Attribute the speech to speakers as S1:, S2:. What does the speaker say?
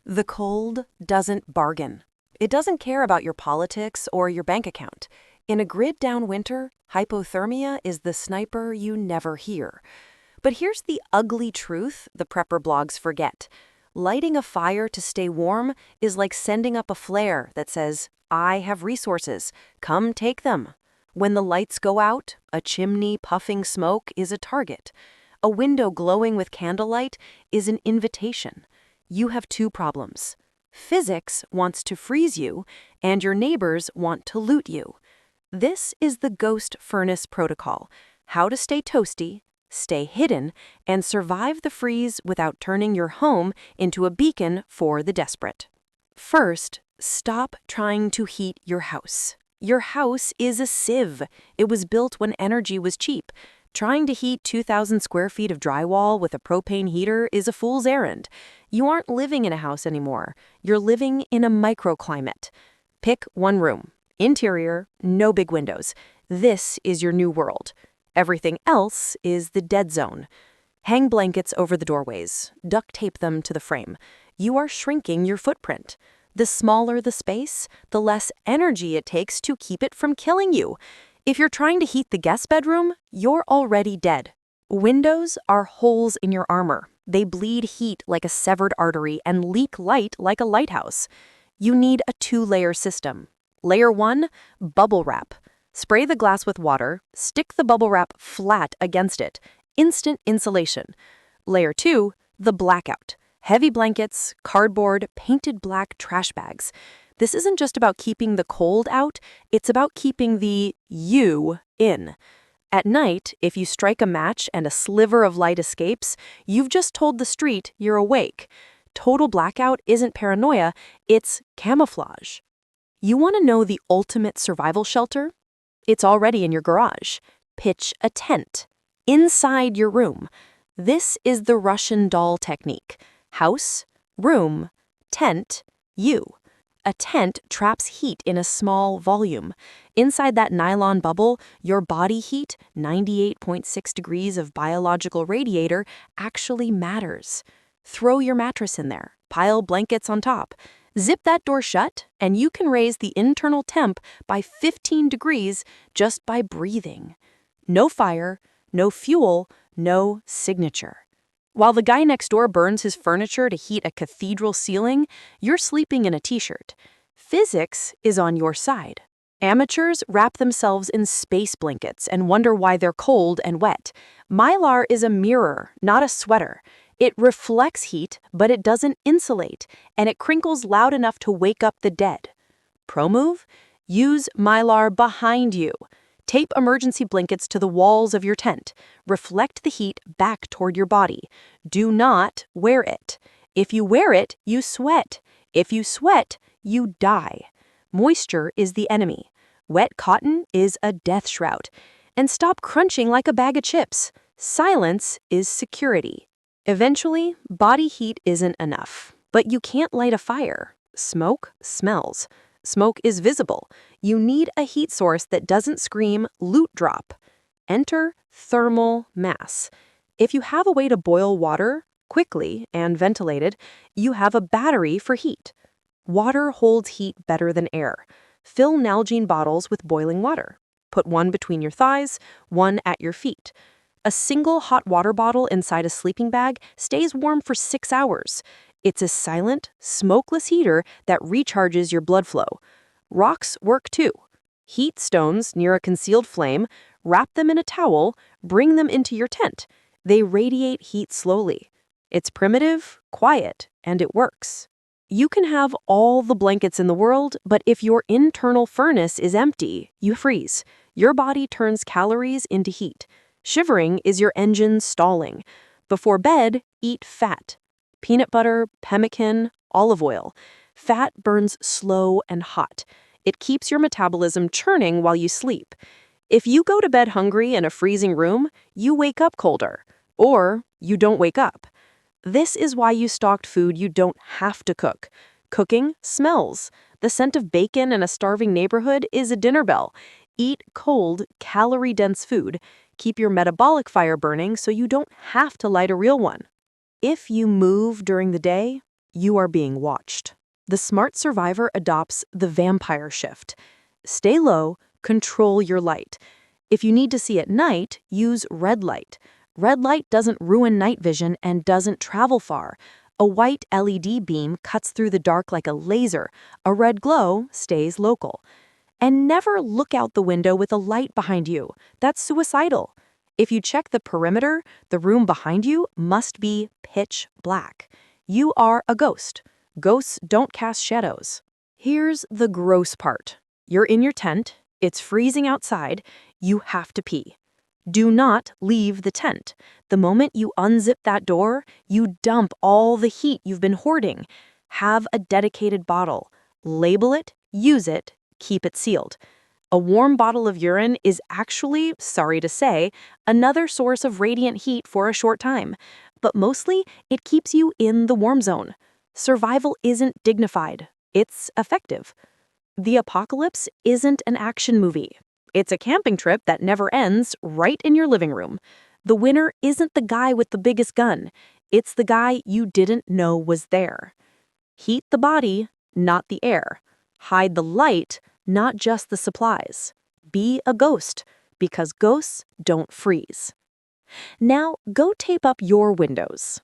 S1: The cold doesn't bargain. It doesn't care about your politics or your bank account. In a grid-down winter, hypothermia is the sniper you never hear. But here's the ugly truth the prepper blogs forget. Lighting a fire to stay warm is like sending up a flare that says, "I have resources. Come take them." When the lights go out, a chimney puffing smoke is a target. A window glowing with candlelight is an invitation. You have two problems. Physics wants to freeze you, and your neighbors want to loot you. This is the ghost furnace protocol: how to stay toasty, stay hidden, and survive the freeze without turning your home into a beacon for the desperate. First, stop trying to heat your house. Your house is a sieve. It was built when energy was cheap. Trying to heat 2,000 square feet of drywall with a propane heater is a fool's errand. You aren't living in a house anymore. You're living in a microclimate. Pick one room. Interior, no big windows. This is your new world. Everything else is the dead zone. Hang blankets over the doorways. Duct tape them to the frame. You are shrinking your footprint. The smaller the space, the less energy it takes to keep it from killing you. If you're trying to heat the guest bedroom, you're already dead. Windows are holes in your armor. They bleed heat like a severed artery and leak light like a lighthouse. You need a two-layer system. Layer 1, bubble wrap. Spray the glass with water, stick the bubble wrap flat against it. Instant insulation. Layer 2, the blackout. Heavy blankets, cardboard, painted black trash bags. This isn't just about keeping the cold out, it's about keeping the you in. At night, if you strike a match and a sliver of light escapes, you've just told the street you're awake. Total blackout isn't paranoia, it's camouflage. You want to know the ultimate survival shelter? It's already in your garage. Pitch a tent. Inside your room. This is the Russian doll technique. House, room, tent, you. A tent traps heat in a small volume. Inside that nylon bubble, your body heat, 98.6 degrees of biological radiator, actually matters. Throw your mattress in there, pile blankets on top. Zip that door shut, and you can raise the internal temp by 15 degrees just by breathing. No fire, no fuel, no signature. While the guy next door burns his furniture to heat a cathedral ceiling, you're sleeping in a t-shirt. Physics is on your side. Amateurs wrap themselves in space blankets and wonder why they're cold and wet. Mylar is a mirror, not a sweater. It reflects heat, but it doesn't insulate, and it crinkles loud enough to wake up the dead. Pro move? Use Mylar behind you. Tape emergency blankets to the walls of your tent. Reflect the heat back toward your body. Do not wear it. If you wear it, you sweat. If you sweat, you die. Moisture is the enemy. Wet cotton is a death shroud. And stop crunching like a bag of chips. Silence is security. Eventually, body heat isn't enough. But you can't light a fire. Smoke smells. Smoke is visible. You need a heat source that doesn't scream loot drop. Enter thermal mass. If you have a way to boil water quickly and ventilate it, you have a battery for heat. Water holds heat better than air. Fill Nalgene bottles with boiling water. Put one between your thighs, one at your feet. A single hot water bottle inside a sleeping bag stays warm for 6 hours. It's a silent, smokeless heater that recharges your blood flow. Rocks work too. Heat stones near a concealed flame, wrap them in a towel, bring them into your tent. They radiate heat slowly. It's primitive, quiet, and it works. You can have all the blankets in the world, but if your internal furnace is empty, you freeze. Your body turns calories into heat. Shivering is your engine stalling. Before bed, eat fat. Peanut butter, pemmican, olive oil. Fat burns slow and hot. It keeps your metabolism churning while you sleep. If you go to bed hungry in a freezing room, you wake up colder. Or you don't wake up. This is why you stocked food you don't have to cook. Cooking smells. The scent of bacon in a starving neighborhood is a dinner bell. Eat cold, calorie-dense food. Keep your metabolic fire burning so you don't have to light a real one. If you move during the day, you are being watched. The smart survivor adopts the vampire shift. Stay low, control your light. If you need to see at night, use red light. Red light doesn't ruin night vision and doesn't travel far. A white LED beam cuts through the dark like a laser. A red glow stays local. And never look out the window with a light behind you. That's suicidal. If you check the perimeter, the room behind you must be pitch black. You are a ghost. Ghosts don't cast shadows. Here's the gross part. You're in your tent, it's freezing outside, you have to pee. Do not leave the tent. The moment you unzip that door, you dump all the heat you've been hoarding. Have a dedicated bottle. Label it, use it, keep it sealed. A warm bottle of urine is actually, sorry to say, another source of radiant heat for a short time. But mostly, it keeps you in the warm zone. Survival isn't dignified. It's effective. The apocalypse isn't an action movie. It's a camping trip that never ends right in your living room. The winner isn't the guy with the biggest gun. It's the guy you didn't know was there. Heat the body, not the air. Hide the light, not just the supplies. Be a ghost, because ghosts don't freeze. Now, go tape up your windows.